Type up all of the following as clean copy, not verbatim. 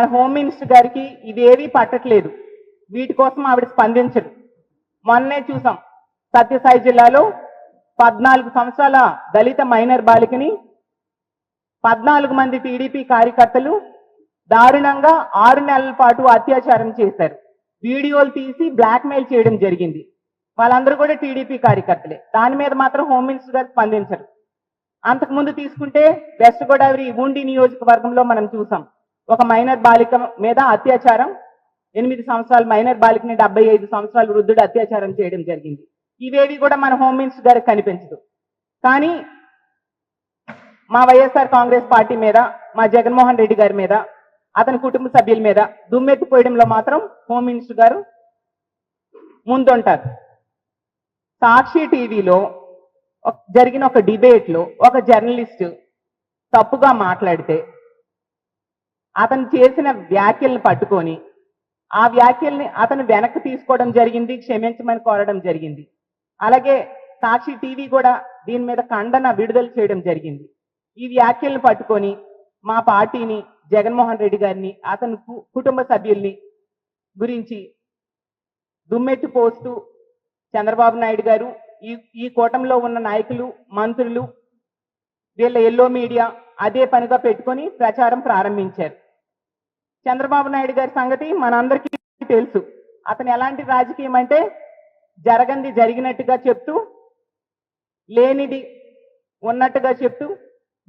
మన home minister గారికి ఇవేవీ పట్టట్లేదు. వీటి కోసం ఆవిడ స్పందించరు. మొన్నే చూసాం సత్యసాయి జిల్లాలో 14 సంవత్సరాల దళిత మైనర్ బాలికని 14 మంది టీడీపీ కార్యకర్తలు దారుణంగా 6 నెలల పాటు అత్యాచారం చేశారు. వీడియోలు తీసి బ్లాక్మెయిల్ చేయడం జరిగింది. వాళ్ళందరూ కూడా టీడీపీ కార్యకర్తలే. దాని మీద మాత్రం హోమ్ మినిస్టర్ గారు స్పందించరు. అంతకుముందు తీసుకుంటే వెస్ట్ గోదావరి ఉండి నియోజకవర్గంలో మనం చూసాం ఒక మైనర్ బాలిక మీద అత్యాచారం, 8 సంవత్సరాల మైనర్ బాలికని 75 సంవత్సరాల వృద్ధుడు అత్యాచారం చేయడం జరిగింది. ఇవేవి కూడా మన హోమ్ మినిస్టర్ గారికి కనిపించదు. కానీ మా వైఎస్ఆర్ కాంగ్రెస్ పార్టీ మీద, మా జగన్మోహన్ రెడ్డి గారి మీద, అతని కుటుంబ సభ్యుల మీద దుమ్మెత్తిపోయడంలో మాత్రం హోమ్ మినిస్టర్ గారు ముందుంటారు. సాక్షి టీవీలో జరిగిన ఒక డిబేట్లో ఒక జర్నలిస్ట్ తప్పుగా మాట్లాడితే అతను చేసిన వ్యాఖ్యల్ని పట్టుకొని ఆ వ్యాఖ్యల్ని అతను వెనక్కి తీసుకోవడం జరిగింది, క్షమించమని కోరడం జరిగింది. అలాగే సాక్షి టీవీ కూడా దీని మీద ఖండన విడుదల చేయడం జరిగింది. ఈ వ్యాఖ్యల్ని పట్టుకొని మా పార్టీని, జగన్మోహన్ రెడ్డి గారిని, అతని కుటుంబ సభ్యుల్ని గురించి దుమ్మెత్తి పోస్తూ చంద్రబాబు నాయుడు గారు, ఈ కూటమిలో ఉన్న నాయకులు, మంత్రులు, వీళ్ళ ఎల్లో మీడియా అదే పనిగా పెట్టుకొని ప్రచారం ప్రారంభించారు. చంద్రబాబు నాయుడు గారి సంగతి మనందరికీ తెలుసు. అతను ఎలాంటి రాజకీయం అంటే జరగంది జరిగినట్టుగా చెప్తూ, లేనిది ఉన్నట్టుగా చెప్తూ,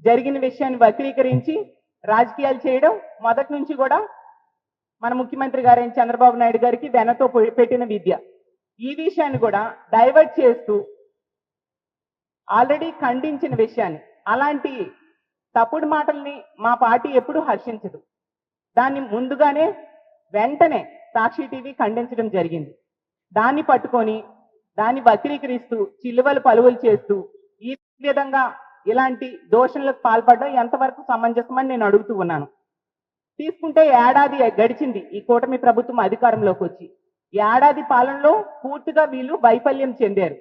జరిగిన విషయాన్ని వక్రీకరించి రాజకీయాలు చేయడం మొదటి నుంచి కూడా మన ముఖ్యమంత్రి గారైన చంద్రబాబు నాయుడు గారికి వెనతో పెట్టిన విద్య. ఈ విషయాన్ని కూడా డైవర్ట్ చేస్తూ ఆల్రెడీ ఖండించిన విషయాన్ని, అలాంటి తప్పుడు మాటల్ని మా పార్టీ ఎప్పుడూ హర్షించదు. దాన్ని ముందుగానే వెంటనే సాక్షి టీవీ ఖండించడం జరిగింది. దాన్ని పట్టుకొని దాన్ని వక్రీకరిస్తూ చిల్లువలు పలువులు చేస్తూ ఈ విధంగా ఇలాంటి దోషణలకు పాల్పడడం ఎంతవరకు సమంజసమని నేను అడుగుతూ ఉన్నాను. తీసుకుంటే ఏడాది గడిచింది ఈ కూటమి ప్రభుత్వం అధికారంలోకి వచ్చి. ఏడాది పాలనలో పూర్తిగా వీళ్ళు వైఫల్యం చెందారు.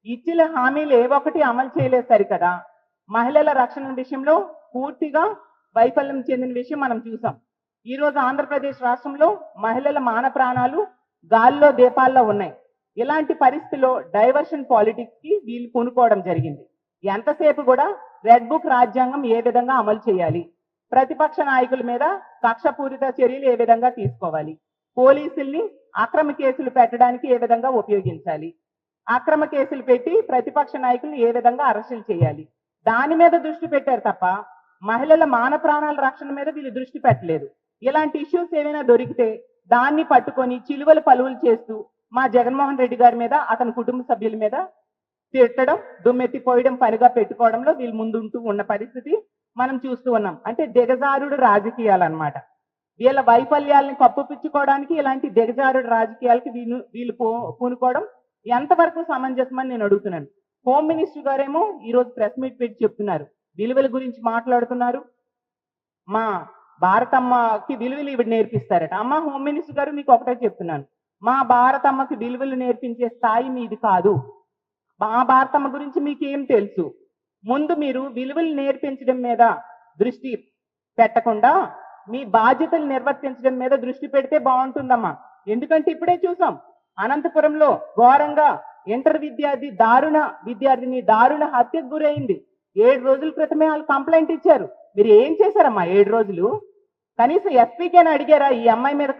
ఇచ్చిన హామీలు ఏ ఒక్కటి అమలు చేయలేదు సరికదా. మహిళల రక్షణ విషయంలో పూర్తిగా వైఫల్యం చెందిన విషయం మనం చూసాం. ఈ రోజు ఆంధ్రప్రదేశ్ రాష్ట్రంలో మహిళల మాన ప్రాణాలు గాల్లో దీపాల్లో ఉన్నాయి. ఇలాంటి పరిస్థితిలో డైవర్షన్ పాలిటిక్స్ కి వీళ్ళు పూనుకోవడం జరిగింది. ఎంతసేపు కూడా రెడ్ బుక్ రాజ్యాంగం ఏ విధంగా అమలు చేయాలి, ప్రతిపక్ష నాయకుల మీద కక్షపూరిత చర్యలు ఏ విధంగా తీసుకోవాలి, పోలీసుల్ని అక్రమ కేసులు పెట్టడానికి ఏ విధంగా ఉపయోగించాలి, అక్రమ కేసులు పెట్టి ప్రతిపక్ష నాయకుల్ని ఏ విధంగా అరెస్టులు చేయాలి, దాని మీద దృష్టి పెట్టారు తప్ప మహిళల మాన ప్రాణాల రక్షణ మీద వీళ్ళు దృష్టి పెట్టలేదు. ఇలాంటి ఇష్యూస్ ఏమైనా దొరికితే దాన్ని పట్టుకొని చిలువలు పలువులు చేస్తూ మా జగన్మోహన్ రెడ్డి గారి మీద, అతని కుటుంబ సభ్యుల మీద తిట్టడం, దుమ్మెత్తిపోయడం పనిగా పెట్టుకోవడంలో వీళ్ళు ముందుంటూ ఉన్న పరిస్థితి మనం చూస్తూ ఉన్నాం. అంటే దిగజారుడు రాజకీయాలు అన్నమాట. వీళ్ళ వైఫల్యాలను కప్పుపుచ్చుకోవడానికి ఇలాంటి దిగజారుడు రాజకీయాలకి వీళ్ళు పూనుకోవడం ఎంతవరకు సమంజసమని నేను అడుగుతున్నాను. హోమ్ మినిస్టర్ గారేమో ఈరోజు ప్రెస్ మీట్ పెట్టి చెప్తున్నారు, విలువల గురించి మాట్లాడుతున్నారు. మా భారతమ్మకి విలువలు ఇవి నేర్పిస్తారట. అమ్మ హోమ్ మినిస్టర్ గారు, మీకు ఒకటే చెప్తున్నాను, మా భారతమ్మకి విలువలు నేర్పించే స్థాయి మీది కాదు. మా భారతమ్మ గురించి మీకేం తెలుసు? ముందు మీరు విలువలు నేర్పించడం మీద దృష్టి పెట్టకుండా మీ బాధ్యతలు నిర్వర్తించడం మీద దృష్టి పెడితే బాగుంటుందమ్మా. ఎందుకంటే ఇప్పుడే చూసాం అనంతపురంలో ఘోరంగా ఇంటర్ విద్యార్థిని దారుణ హత్యకు గురైంది. 7 రోజుల క్రితమే వాళ్ళు కంప్లైంట్ ఇచ్చారు. మీరు ఏం చేశారమ్మా 7 రోజులు? కనీసం ఎస్పీకేని అడిగారా? ఈ అమ్మాయి మీద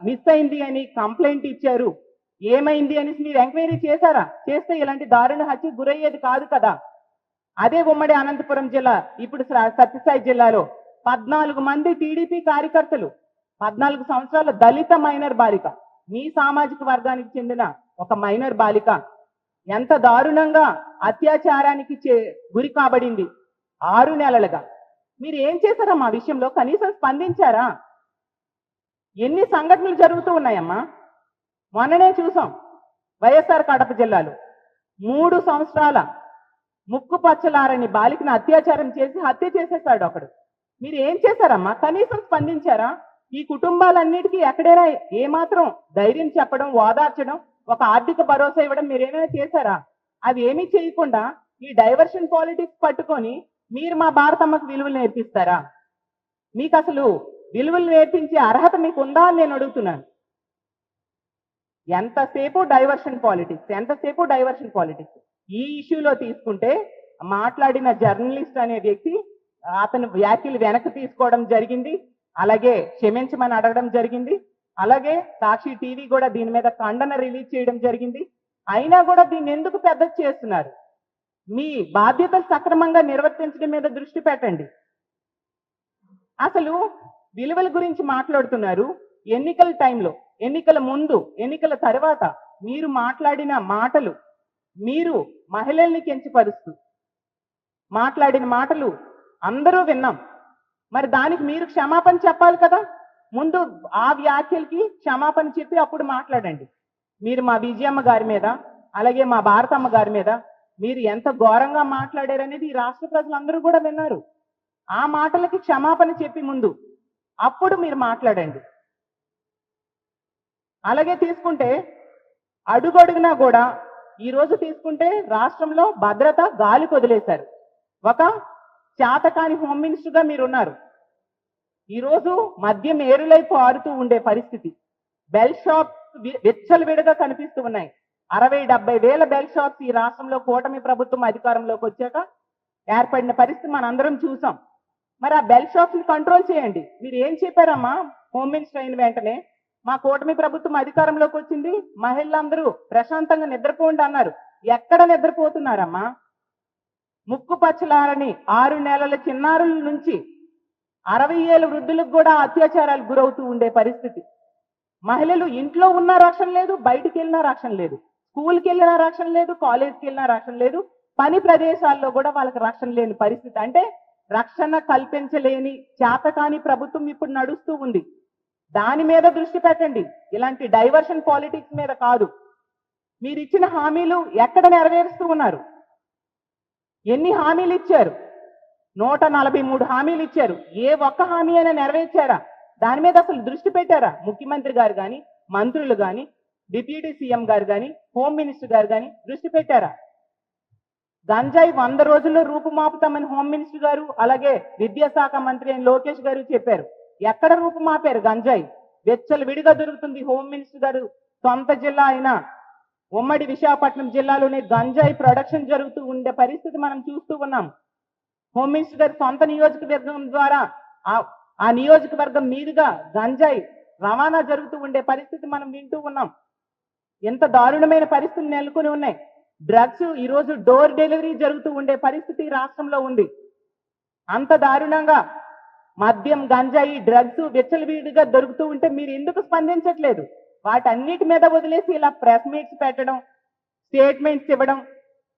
మిస్ అయింది అని కంప్లైంట్ ఇచ్చారు, ఏమైంది అని మీరు ఎంక్వైరీ చేశారా? చేస్తే ఇలాంటి దారుణ హత్యకు గురయ్యేది కాదు కదా. అదే ఉమ్మడి అనంతపురం జిల్లా, ఇప్పుడు సత్యసాయి జిల్లాలో 14 మంది టీడీపీ కార్యకర్తలు, 14 సంవత్సరాల దళిత మైనర్ బాలిక, మీ సామాజిక వర్గానికి చెందిన ఒక మైనర్ బాలిక ఎంత దారుణంగా అత్యాచారానికి గురి కాబడింది 6 నెలలుగా. మీరు ఏం చేశారా మా విషయంలో? కనీసం స్పందించారా? ఎన్ని సంఘటనలు జరుగుతూ ఉన్నాయమ్మా. మొన్ననే చూసాం వైఎస్ఆర్ కడప జిల్లాలో 3 సంవత్సరాల ముక్కు పచ్చలారని బాలికను అత్యాచారం చేసి హత్య చేసేసాడు ఒకడు. మీరు ఏం చేశారమ్మా? కనీసం స్పందించారా? ఈ కుటుంబాలన్నిటికీ ఎక్కడైనా ఏమాత్రం ధైర్యం చెప్పడం, ఓదార్చడం, ఒక ఆర్థిక భరోసా ఇవ్వడం మీరేమైనా చేశారా? అది ఏమీ చేయకుండా ఈ డైవర్షన్ పాలిటిక్స్ పట్టుకొని మీరు మా భారతమ్మకు విలువలు నేర్పిస్తారా? మీకు అసలు విలువలు నేర్పించే అర్హత మీకు ఉందా అని నేను అడుగుతున్నాను. ఎంతసేపు డైవర్షన్ పాలిటిక్స్. ఈ ఇష్యూలో తీసుకుంటే మాట్లాడిన జర్నలిస్ట్ అనే వ్యక్తి అతను వ్యాఖ్యలు వెనక్కి తీసుకోవడం జరిగింది, అలాగే క్షమించమని అడగడం జరిగింది, అలాగే సాక్షి టీవీ కూడా దీని మీద ఖండన రిలీజ్ చేయడం జరిగింది. అయినా కూడా దీన్ని ఎందుకు పెద్ద చేస్తున్నారు? మీ బాధ్యతలు సక్రమంగా నిర్వర్తించడం మీద దృష్టి పెట్టండి. అసలు విలువల గురించి మాట్లాడుతున్నారు. ఎన్నికల టైంలో, ఎన్నికల ముందు, ఎన్నికల తర్వాత మీరు మాట్లాడిన మాటలు, మీరు మహిళల్ని కించపరుస్తూ మాట్లాడిన మాటలు అందరూ విన్నాం. మరి దానికి మీరు క్షమాపణ చెప్పాలి కదా. ముందు ఆ వ్యాఖ్యలకి క్షమాపణ చెప్పి అప్పుడు మాట్లాడండి. మీరు మా విజయమ్మ గారి మీద, అలాగే మా భారతమ్మ గారి మీద మీరు ఎంత ఘోరంగా మాట్లాడారనేది ఈ రాష్ట్ర ప్రజలందరూ కూడా విన్నారు. ఆ మాటలకి క్షమాపణ చెప్పి ముందు అప్పుడు మీరు మాట్లాడండి. అలాగే తీసుకుంటే అడుగడుగునా కూడా ఈరోజు తీసుకుంటే రాష్ట్రంలో భద్రత గాలికి వదిలేశారు. ఒక చేతకాని హోమ్ మినిస్టర్గా మీరున్నారు. ఈరోజు మద్యం ఏరులై పారుతూ ఉండే పరిస్థితి. బెల్ షాప్స్ విచ్చలవిడిగా కనిపిస్తూ ఉన్నాయి. 60-70 వేల బెల్ షాప్స్ ఈ రాష్ట్రంలో కూటమి ప్రభుత్వం అధికారంలోకి వచ్చాక ఏర్పడిన పరిస్థితి మనందరం చూసాం. మరి ఆ బెల్ షాప్స్ ని కంట్రోల్ చేయండి. మీరు ఏం చెప్పారమ్మా హోమ్ మినిస్టర్ అయిన వెంటనే? మా కూటమి ప్రభుత్వం అధికారంలోకి వచ్చింది, మహిళలందరూ ప్రశాంతంగా నిద్రపోండి అన్నారు. ఎక్కడ నిద్రపోతున్నారమ్మా? ముక్కు పచ్చలారని 6 నెలల చిన్నారుల నుంచి 60 ఏళ్ళ వృద్ధులకు కూడా అత్యాచారాలు గురవుతూ ఉండే పరిస్థితి. మహిళలు ఇంట్లో ఉన్న రక్షణ లేదు, బయటికి వెళ్ళినా రక్షణ లేదు, స్కూల్కి వెళ్ళినా రక్షణ లేదు, కాలేజ్కి వెళ్ళినా రక్షణ లేదు, పని ప్రదేశాల్లో కూడా వాళ్ళకి రక్షణ లేని పరిస్థితి. అంటే రక్షణ కల్పించలేని చేతకాని ప్రభుత్వం ఇప్పుడు నడుస్తూ ఉంది. దాని మీద దృష్టి పెట్టండి, ఇలాంటి డైవర్షన్ పాలిటిక్స్ మీద కాదు. మీరు ఇచ్చిన హామీలు ఎక్కడ నెరవేరుస్తూ ఉన్నారు? ఎన్ని హామీలు ఇచ్చారు? 143 హామీలు ఇచ్చారు. ఏ ఒక్క హామీ అయినా నెరవేర్చారా? దాని మీద అసలు దృష్టి పెట్టారా? ముఖ్యమంత్రి గారు కానీ, మంత్రులు కానీ, డిప్యూటీ సీఎం గారు కానీ, హోమ్ మినిస్టర్ గారు కానీ దృష్టి పెట్టారా? గంజాయి 100 రోజుల్లో రూపుమాపుతామని హోమ్ మినిస్టర్ గారు, అలాగే విద్యాశాఖ మంత్రి అయిన లోకేష్ గారు చెప్పారు. ఎక్కడ రూపుమాపారు గంజాయి? వెచ్చలు విడిగా దొరుకుతుంది. హోమ్ మినిస్టర్ గారు సొంత జిల్లా అయిన ఉమ్మడి విశాఖపట్నం జిల్లాలోనే గంజాయి ప్రొడక్షన్ జరుగుతూ ఉండే పరిస్థితి మనం చూస్తూ ఉన్నాం. హోమ్ మినిస్టర్ గారి సొంత నియోజకవర్గం ద్వారా ఆ నియోజకవర్గం మీదుగా గంజాయి రవాణా జరుగుతూ ఉండే పరిస్థితి మనం వింటూ ఉన్నాం. ఎంత దారుణమైన పరిస్థితులు నెలకొని ఉన్నాయి. డ్రగ్స్ ఈరోజు డోర్ డెలివరీ జరుగుతూ ఉండే పరిస్థితి రాష్ట్రంలో ఉంది. అంత దారుణంగా మద్యం, గంజాయి, డ్రగ్స్ విచ్చలవిడిగా దొరుకుతూ ఉంటే మీరు ఎందుకు స్పందించట్లేదు? వాటన్నిటి మీద వదిలేసి ఇలా ప్రెస్ మీట్స్ పెట్టడం, స్టేట్మెంట్స్ ఇవ్వడం,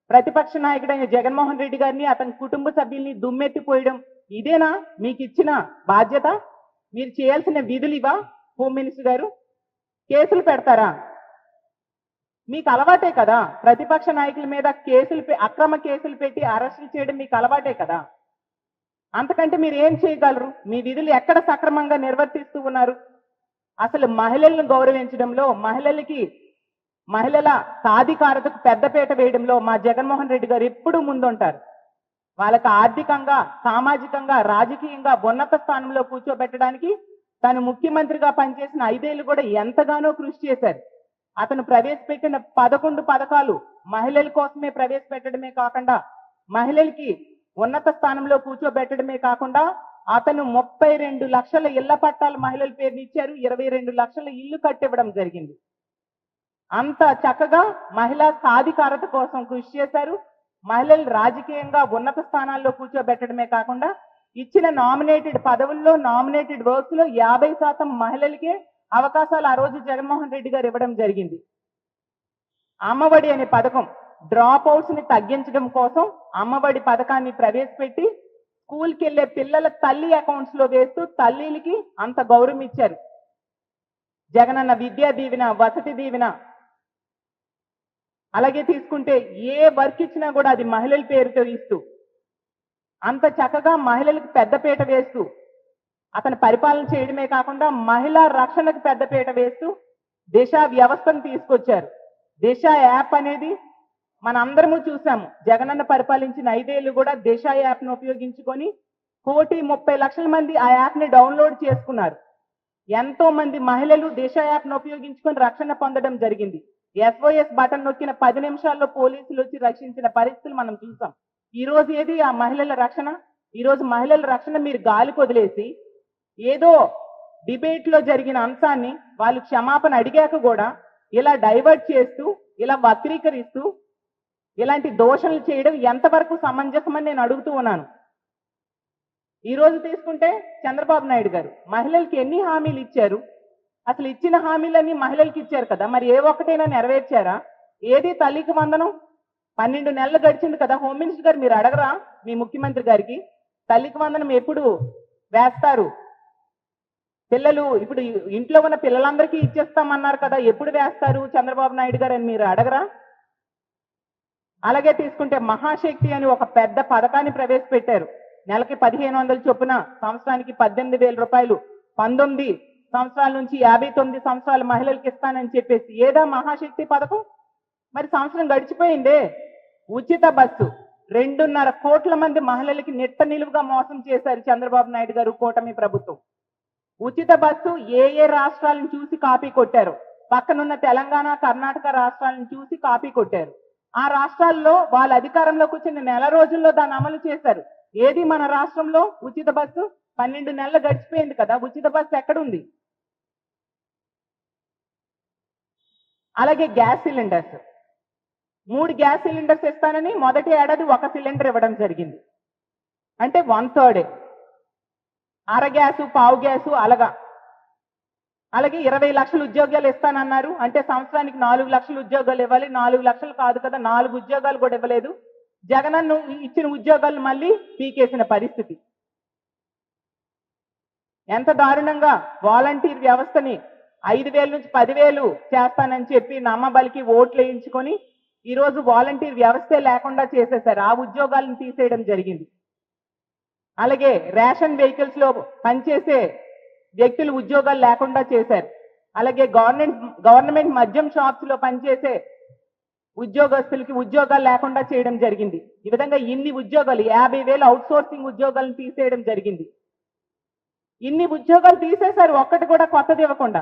ప్రతిపక్ష నాయకుడైన జగన్మోహన్ రెడ్డి గారిని, అతని కుటుంబ సభ్యుల్ని దుమ్మెత్తిపోయడం, ఇదేనా మీకు ఇచ్చిన బాధ్యత? మీరు చేయాల్సిన విధులు ఇవా? హోమ్ మినిస్టర్ గారు కేసులు పెడతారా? మీకు అలవాటే కదా ప్రతిపక్ష నాయకుల మీద అక్రమ కేసులు పెట్టి అరెస్టులు చేయడం మీకు అలవాటే కదా. అంతకంటే మీరు ఏం చేయగలరు? మీ విధులు ఎక్కడ సక్రమంగా నిర్వర్తిస్తూ ఉన్నారు? అసలు మహిళలను గౌరవించడంలో, మహిళల సాధికారతకు పెద్దపీట వేయడంలో మా జగన్మోహన్ రెడ్డి గారు ఎప్పుడూ ముందుంటారు. వాళ్ళకి ఆర్థికంగా, సామాజికంగా, రాజకీయంగా ఉన్నత స్థానంలో కూర్చోబెట్టడానికి తను ముఖ్యమంత్రిగా పనిచేసిన 5 ఏళ్ళు కూడా ఎంతగానో కృషి చేశారు. అతను ప్రవేశపెట్టిన 11 పథకాలు మహిళల కోసమే ప్రవేశపెట్టడమే కాకుండా, మహిళలకి ఉన్నత స్థానంలో కూర్చోబెట్టడమే కాకుండా, అతను 32 లక్షల ఇళ్ల పట్టాలు మహిళల పేరుని ఇచ్చారు. 22 లక్షల ఇల్లు కట్టివ్వడం జరిగింది. అంత చక్కగా మహిళా సాధికారత కోసం కృషి చేశారు. మహిళలు రాజకీయంగా ఉన్నత స్థానాల్లో కూర్చోబెట్టడమే కాకుండా, ఇచ్చిన నామినేటెడ్ పదవుల్లో, నామినేటెడ్ వర్క్స్ లో 50% మహిళలకే అవకాశాలు ఆ రోజు జగన్మోహన్ రెడ్డి గారు ఇవ్వడం జరిగింది. అమ్మఒడి అనే పథకం, డ్రాప్ అవుట్స్ ని తగ్గించడం కోసం అమ్మఒడి పథకాన్ని ప్రవేశపెట్టి స్కూల్కి వెళ్లే పిల్లల తల్లి అకౌంట్స్ లో వేస్తూ తల్లిలకి అంత గౌరవం ఇచ్చారు. జగనన్న విద్యా దీవెన, వసతి దీవెన, అలాగే తీసుకుంటే ఏ వర్క్ ఇచ్చినా కూడా అది మహిళల పేరుతో ఇస్తూ అంత చక్కగా మహిళలకు పెద్దపీట వేస్తూ అతను పరిపాలన చేయడమే కాకుండా మహిళా రక్షణకు పెద్దపీట వేస్తూ దిశ వ్యవస్థను తీసుకొచ్చారు. దిశ యాప్ అనేది మన అందరము చూసాము. జగనన్న పరిపాలించిన 5 ఏళ్ళు కూడా దిశ యాప్ ను ఉపయోగించుకొని 1,30,00,000 మంది ఆ యాప్ ని డౌన్లోడ్ చేసుకున్నారు. ఎంతో మంది మహిళలు దిశ యాప్ ను ఉపయోగించుకొని రక్షణ పొందడం జరిగింది. SOS బటన్ నొక్కిన 10 నిమిషాల్లో పోలీసులు వచ్చి రక్షించిన పరిస్థితులు మనం చూసాం. ఈ రోజు ఏది ఆ మహిళల రక్షణ? ఈ రోజు మహిళల రక్షణ మీరు గాలికి వదిలేసి ఏదో డిబేట్ లో జరిగిన అంశాన్ని వాళ్ళు క్షమాపణ అడిగాక కూడా ఇలా డైవర్ట్ చేస్తూ, ఇలా వక్రీకరిస్తూ, ఇలాంటి దోషణలు చేయడం ఎంతవరకు సమంజసమని నేను అడుగుతూ ఉన్నాను. ఈ రోజు తీసుకుంటే చంద్రబాబు నాయుడు గారు మహిళలకి ఎన్ని హామీలు ఇచ్చారు? అసలు ఇచ్చిన హామీలన్నీ మహిళలకి ఇచ్చారు కదా, మరి ఏ ఒక్కటైనా నెరవేర్చారా? ఏది తల్లికి వందనం? 12 నెలలు గడిచింది కదా. హోమ్ మినిస్టర్ గారు మీరు అడగరా మీ ముఖ్యమంత్రి గారికి తల్లికి వందనం ఎప్పుడు వేస్తారు? పిల్లలు ఇప్పుడు ఇంట్లో ఉన్న పిల్లలందరికీ ఇచ్చేస్తామన్నారు కదా, ఎప్పుడు వేస్తారు చంద్రబాబు నాయుడు గారు అని మీరు అడగరా? అలాగే తీసుకుంటే మహాశక్తి అని ఒక పెద్ద పథకాన్ని ప్రవేశపెట్టారు. నెలకి 1,500 చొప్పున, సంవత్సరానికి 18,000 రూపాయలు, 19 సంవత్సరాల నుంచి 59 సంవత్సరాల మహిళలకు ఇస్తానని చెప్పేసి. ఏదా మహాశక్తి పథకం? మరి సంవత్సరం గడిచిపోయిందే. ఉచిత బస్సు 2.5 కోట్ల మంది మహిళలకి నిట్ట నిలువుగా మోసం చేశారు చంద్రబాబు నాయుడు గారు, కూటమి ప్రభుత్వం. ఉచిత బస్సు ఏ రాష్ట్రాలను చూసి కాపీ కొట్టారు? పక్కనున్న తెలంగాణ, కర్ణాటక రాష్ట్రాలను చూసి కాపీ కొట్టారు. ఆ రాష్ట్రాల్లో వాళ్ళ అధికారంలోకి వచ్చిన నెల రోజుల్లో దాన్ని అమలు చేశారు. ఏది మన రాష్ట్రంలో ఉచిత బస్సు? 12 నెలలు గడిచిపోయింది కదా, ఉచిత బస్సు ఎక్కడుంది? అలాగే గ్యాస్ సిలిండర్స్, 3 గ్యాస్ సిలిండర్స్ ఇస్తానని మొదటి ఏడాది 1 సిలిండర్ ఇవ్వడం జరిగింది. అంటే 1/3, అర గ్యాసు, పావు గ్యాసు అలాగా. అలాగే 20 లక్షల ఉద్యోగాలు ఇస్తానన్నారు. అంటే సంవత్సరానికి 4 లక్షల ఉద్యోగాలు ఇవ్వాలి. 4 లక్షలు కాదు కదా, 4 ఉద్యోగాలు కూడా ఇవ్వలేదు. జగనన్న ఇచ్చిన ఉద్యోగాలు మళ్ళీ పీకేసిన పరిస్థితి. ఎంత దారుణంగా వాలంటీర్ వ్యవస్థని 5,000 నుంచి 10,000 చేస్తానని చెప్పి నమ్మబలికి ఓట్లు వేయించుకొని ఈరోజు వాలంటీర్ వ్యవస్థే లేకుండా చేసేశారు. ఆ ఉద్యోగాలను తీసేయడం జరిగింది. అలాగే రేషన్ వెహికల్స్ లో పనిచేసే వ్యక్తులు ఉద్యోగాలు లేకుండా చేశారు. అలాగే గవర్నమెంట్ మద్యం షాప్స్ లో పనిచేసే ఉద్యోగస్తులకి ఉద్యోగాలు లేకుండా చేయడం జరిగింది. ఈ విధంగా ఇన్ని ఉద్యోగాలు, 50,000 అవుట్ సోర్సింగ్ ఉద్యోగాలను తీసేయడం జరిగింది. ఇన్ని ఉద్యోగాలు తీసేశారు, ఒక్కటి కూడా కొత్తది ఇవ్వకుండా.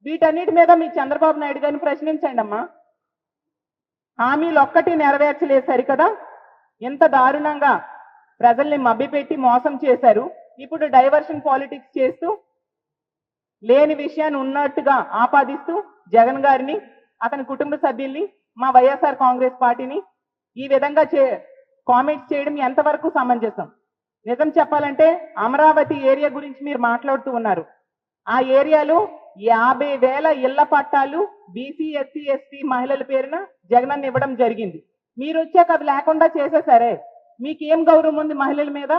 వీటన్నిటి మీద మీ చంద్రబాబు నాయుడు గారిని ప్రశ్నించండి అమ్మా. హామీలు ఒక్కటి నెరవేర్చలేదు సరికదా. ఎంత దారుణంగా ప్రజల్ని మభ్యపెట్టి మోసం చేశారు. ఇప్పుడు డైవర్షన్ పాలిటిక్స్ చేస్తూ, లేని విషయాన్ని ఉన్నట్టుగా ఆపాదిస్తూ జగన్ గారిని, అతని కుటుంబ సభ్యుల్ని, మా వైఎస్ఆర్ కాంగ్రెస్ పార్టీని ఈ విధంగా కామెంట్స్ చేయడం ఎంతవరకు సమంజసం? నిజం చెప్పాలంటే అమరావతి ఏరియా గురించి మీరు మాట్లాడుతూ ఉన్నారు. ఆ ఏరియాలో 50,000 ఇళ్ల పట్టాలు బీసీ, ఎస్సీ, ఎస్టీ మహిళల పేరున జగనన్న ఇవ్వడం జరిగింది. మీరు వచ్చాక అవి లేకుండా చేసేసరే. మీకేం గౌరవం ఉంది మహిళల మీద?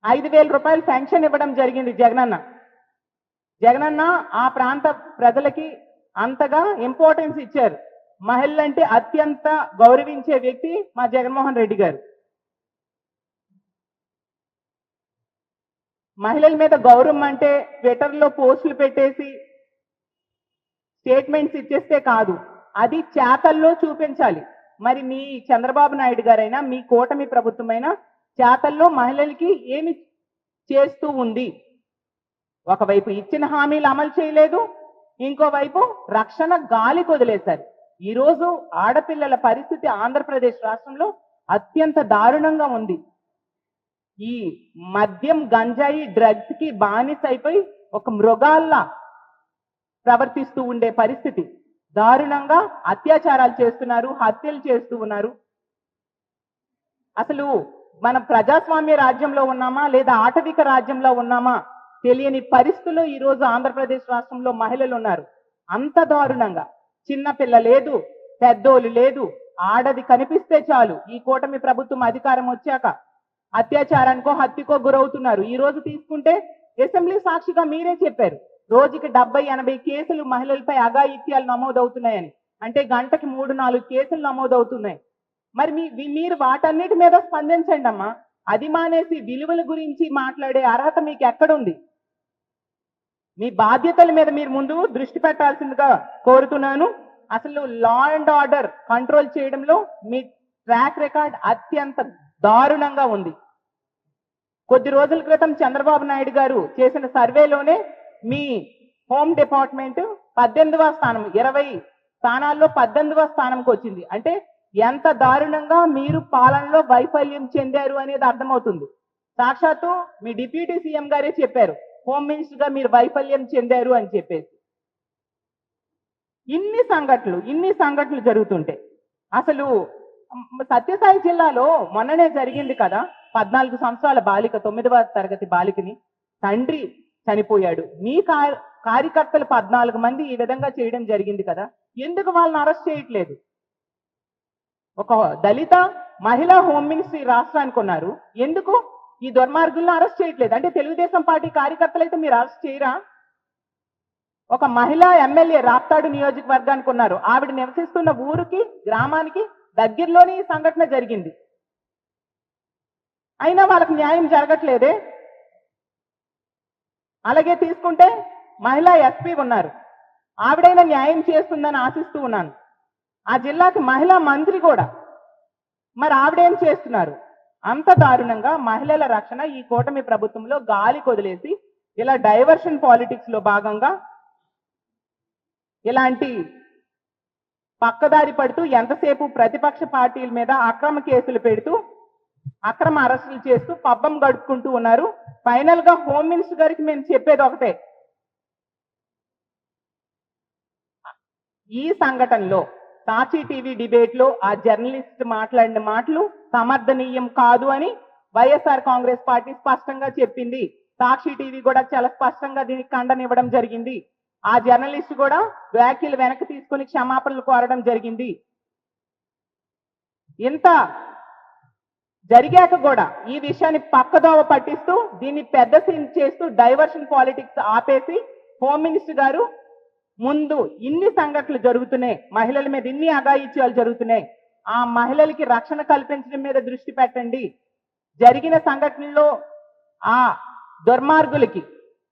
5,000 రూపాయలు పెన్షన్ ఇవ్వడం జరిగింది జగనన్న. జగనన్న ఆ ప్రాంత ప్రజలకి అంతగా ఇంపార్టెన్స్ ఇచ్చారు. మహిళలంటే అత్యంత గౌరవించే వ్యక్తి మా జగన్మోహన్ రెడ్డి గారు. మహిళల మీద గౌరవం అంటే ట్విట్టర్లో పోస్టులు పెట్టేసి స్టేట్మెంట్స్ ఇచ్చేస్తే కాదు, అది చేతల్లో చూపించాలి. మరి మీ చంద్రబాబు నాయుడు గారైనా, మీ కూటమి ప్రభుత్వమైనా చేతల్లో మహిళలకి ఏమి చేస్తూ ఉంది? ఒకవైపు ఇచ్చిన హామీలు అమలు చేయలేదు, ఇంకోవైపు రక్షణ గాలికి వదిలేశారు. ఈరోజు ఆడపిల్లల పరిస్థితి ఆంధ్రప్రదేశ్ రాష్ట్రంలో అత్యంత దారుణంగా ఉంది. ఈ మద్యం, గంజాయి, డ్రగ్స్ కి బానిస అయిపోయి ఒక మృగాల్లా ప్రవర్తిస్తూ ఉండే పరిస్థితి. దారుణంగా అత్యాచారాలు చేస్తున్నారు, హత్యలు చేస్తూ ఉన్నారు. అసలు మనం ప్రజాస్వామ్య రాజ్యంలో ఉన్నామా లేదా ఆటవిక రాజ్యంలో ఉన్నామా తెలియని పరిస్థితుల్లో ఈరోజు ఆంధ్రప్రదేశ్ రాష్ట్రంలో మహిళలు ఉన్నారు. అంత దారుణంగా చిన్న పిల్ల లేదు, పెద్దోళ్ళు లేదు, ఆడది కనిపిస్తే చాలు ఈ కూటమి ప్రభుత్వం అధికారం వచ్చాక అత్యాచారానికో హత్యకో గురవుతున్నారు. ఈ రోజు తీసుకుంటే అసెంబ్లీ సాక్షిగా మీరే చెప్పారు, రోజుకి 70-80 కేసులు మహిళలపై అఘాయిత్యాలు నమోదవుతున్నాయని. అంటే గంటకి 3-4 కేసులు నమోదవుతున్నాయి. మరి మీరు వాటన్నిటి మీద స్పందించండి అమ్మా. అది మానేసి విలువల గురించి మాట్లాడే అర్హత మీకు ఎక్కడుంది? మీ బాధ్యతల మీద మీరు ముందు దృష్టి పెట్టాల్సిందిగా కోరుతున్నాను. అసలు లా అండ్ ఆర్డర్ కంట్రోల్ చేయడంలో మీ ట్రాక్ రికార్డ్ అత్యంత దారుణంగా ఉంది. కొద్ది రోజుల క్రితం చంద్రబాబు నాయుడు గారు చేసిన సర్వేలోనే మీ హోమ్ డిపార్ట్మెంట్ 18వ స్థానం, 20 స్థానాల్లో 18వ స్థానంకి వచ్చింది. అంటే ఎంత దారుణంగా మీరు పాలనలో వైఫల్యం చెందారు అనేది అర్థమవుతుంది. సాక్షాత్తు మీ డిప్యూటీ సీఎం గారే చెప్పారు, హోమ్ మినిస్టర్ గా మీరు వైఫల్యం చెందారు అని చెప్పేసి. ఇన్ని సంఘటనలు జరుగుతుంటే అసలు సత్యసాయి జిల్లాలో మొన్ననే జరిగింది కదా, 14 సంవత్సరాల బాలిక, 9వ తరగతి బాలికని తండ్రి చనిపోయాడు. మీ కార్యకర్తలు 14 మంది ఈ విధంగా చేయడం జరిగింది కదా, ఎందుకు వాళ్ళని అరెస్ట్ చేయట్లేదు? ఒక దళిత మహిళా హోమ్ మినిస్టర్ ఈ రాష్ట్రానికి ఉన్నారు, ఎందుకు ఈ దుర్మార్గులను అరెస్ట్ చేయట్లేదు? అంటే తెలుగుదేశం పార్టీ కార్యకర్తలు అయితే మీరు అరెస్ట్ చేయరా? ఒక మహిళా ఎమ్మెల్యే రాప్తాడు నియోజకవర్గానికి ఉన్నారు, ఆవిడ నివసిస్తున్న ఊరికి, గ్రామానికి దగ్గరలోనే ఈ సంఘటన జరిగింది, అయినా వాళ్ళకి న్యాయం జరగట్లేదే. అలాగే తీసుకుంటే మహిళా ఎస్పీ ఉన్నారు, ఆవిడైనా న్యాయం చేస్తుందని ఆశిస్తూ ఉన్నాను. ఆ జిల్లాకి మహిళా మంత్రి కూడా, మరి ఆవిడేం చేస్తున్నారు? అంత దారుణంగా మహిళల రక్షణ ఈ కూటమి ప్రభుత్వంలో గాలి కొదిలేసి ఇలా డైవర్షన్ పాలిటిక్స్ లో భాగంగా ఇలాంటి పక్కదారి పడుతూ ఎంతసేపు ప్రతిపక్ష పార్టీల మీద అక్రమ కేసులు పెడుతూ అక్రమ అరెస్టులు చేస్తూ పబ్బం గడుపుకుంటూ ఉన్నారు. ఫైనల్ గా హోమ్ మినిస్టర్ గారికి మేము చెప్పేది ఒకటే, ఈ సంఘటనలో సాక్షి టీవీ డిబేట్ లో ఆ జర్నలిస్ట్ మాట్లాడిన మాటలు సమర్థనీయం కాదు అని వైఎస్ఆర్ కాంగ్రెస్ పార్టీ స్పష్టంగా చెప్పింది. సాక్షి టీవీ కూడా చాలా స్పష్టంగా దీనికి ఖండనివ్వడం జరిగింది. ఆ జర్నలిస్ట్ కూడా వ్యాఖ్యలు వెనక్కి తీసుకుని క్షమాపణలు కోరడం జరిగింది. ఇంత జరిగాక కూడా ఈ విషయాన్ని పక్కదోవ పట్టిస్తూ దీన్ని పెద్ద సీన్ చేస్తూ డైవర్షన్ పాలిటిక్స్ ఆపేసి హోమ్ మినిస్టర్ గారు ముందు ఇన్ని సంఘటనలు జరుగుతున్నాయి, మహిళల మీద ఇన్ని అఘాయిత్యాలు జరుగుతున్నాయి, ఆ మహిళలకి రక్షణ కల్పించడం మీద దృష్టి పెట్టండి. జరిగిన సంఘటనలో ఆ దుర్మార్గులకి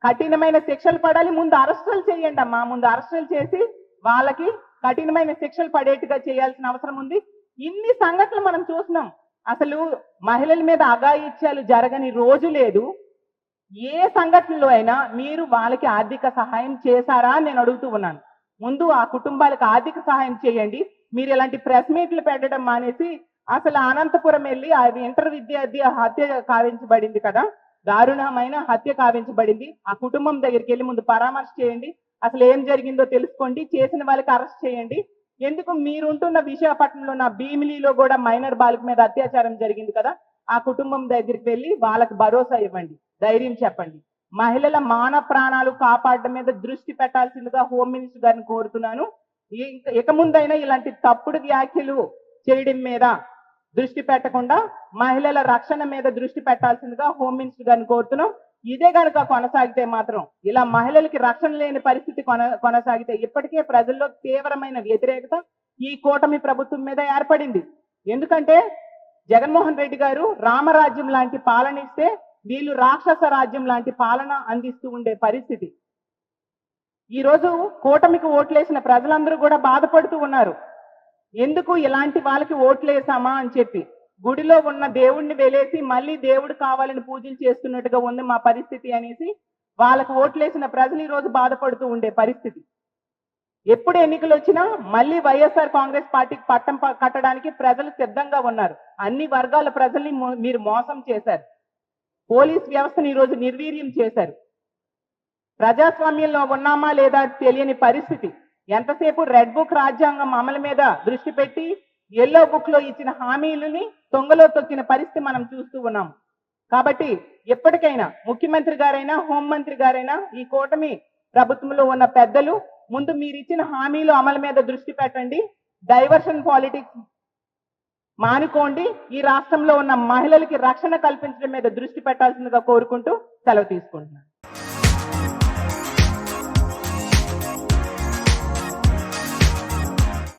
కఠినమైన శిక్షలు పడాలి, ముందు అరెస్టులు చేయండి అమ్మా, ముందు అరెస్టులు చేసి వాళ్ళకి కఠినమైన శిక్షలు పడేట్టుగా చేయాల్సిన అవసరం ఉంది. ఇన్ని సంఘటనలు మనం చూస్తున్నాం. అసలు మహిళల మీద అఘాయిత్యాలు జరగని రోజు లేదు. ఏ సంఘటనలో అయినా మీరు వాళ్ళకి ఆర్థిక సహాయం చేశారా అని నేను అడుగుతూ ఉన్నాను. ముందు ఆ కుటుంబాలకు ఆర్థిక సహాయం చేయండి. మీరు ఇలాంటి ప్రెస్ మీట్లు పెట్టడం మానేసి, అసలు అనంతపురం వెళ్ళి అది ఇంటర్ విద్యార్థి హత్య కావించబడింది కదా, దారుణమైన హత్య కావించబడింది. ఆ కుటుంబం దగ్గరికి వెళ్ళి ముందు పరామర్శ చేయండి, అసలు ఏం జరిగిందో తెలుసుకోండి, చేసిన వాళ్ళకి అరెస్ట్ చేయండి. ఎందుకు మీరుంటున్న విశాఖపట్నంలో నా భీమిలిలో కూడా మైనర్ బాలిక మీద అత్యాచారం జరిగింది కదా, ఆ కుటుంబం దగ్గరికి వెళ్ళి వాళ్ళకి భరోసా ఇవ్వండి, ధైర్యం చెప్పండి. మహిళల మాన ప్రాణాలు కాపాడడం మీద దృష్టి పెట్టాల్సిందిగా హోమ్ మినిస్టర్ గారిని కోరుతున్నాను. ఇక ముందైనా ఇలాంటి తప్పుడు వ్యాఖ్యలు చేయడం మీద దృష్టి పెట్టకుండా మహిళల రక్షణ మీద దృష్టి పెట్టాల్సిందిగా హోమ్ మినిస్టర్ గారిని కోరుతున్నాం. ఇదే కనుక కొనసాగితే మాత్రం, ఇలా మహిళలకి రక్షణ లేని పరిస్థితి కొనసాగితే, ఇప్పటికే ప్రజల్లో తీవ్రమైన వ్యతిరేకత ఈ కూటమి ప్రభుత్వం మీద ఏర్పడింది. ఎందుకంటే జగన్మోహన్ రెడ్డి గారు రామరాజ్యం లాంటి పాలన ఇస్తే వీళ్ళు రాక్షస రాజ్యం లాంటి పాలన అందిస్తూ ఉండే పరిస్థితి. ఈ రోజు కూటమికి ఓట్లేసిన ప్రజలందరూ కూడా బాధపడుతూ ఉన్నారు, ఎందుకు ఇలాంటి వాళ్ళకి ఓట్లేసామా అని చెప్పి. గుడిలో ఉన్న దేవుణ్ణి వెలేసి మళ్ళీ దేవుడు కావాలని పూజలు చేస్తున్నట్టుగా ఉంది మా పరిస్థితి అనేసి వాళ్ళకు ఓట్లేసిన ప్రజలు ఈ రోజు బాధపడుతూ ఉండే పరిస్థితి. ఎప్పుడు ఎన్నికలు వచ్చినా మళ్ళీ వైఎస్ఆర్ కాంగ్రెస్ పార్టీకి పట్టం కట్టడానికి ప్రజలు సిద్ధంగా ఉన్నారు. అన్ని వర్గాల ప్రజల్ని మీరు మోసం చేశారు. పోలీస్ వ్యవస్థను ఈరోజు నిర్వీర్యం చేశారు. ప్రజాస్వామ్యంలో ఉన్నామా లేదా తెలియని పరిస్థితి. ఎంతసేపు రెడ్ బుక్ రాజ్యాంగం అమలు మీద దృష్టి పెట్టి ఎల్లో బుక్ లో ఇచ్చిన హామీలని తొంగలో తొక్కిన పరిస్థితి మనం చూస్తూ ఉన్నాం. కాబట్టి ఎప్పటికైనా ముఖ్యమంత్రి గారైనా హోంమంత్రి గారైనా ఈ కూటమి ప్రభుత్వంలో ఉన్న పెద్దలు ముందు మీరు ఇచ్చిన హామీలు అమలు మీద దృష్టి పెట్టండి, డైవర్షన్ పాలిటిక్స్ మానుకోండి, ఈ రాష్ట్రంలో ఉన్న మహిళలకి రక్షణ కల్పించడం మీద దృష్టి పెట్టాల్సిందిగా కోరుకుంటూ సెలవు తీసుకుంటున్నాను.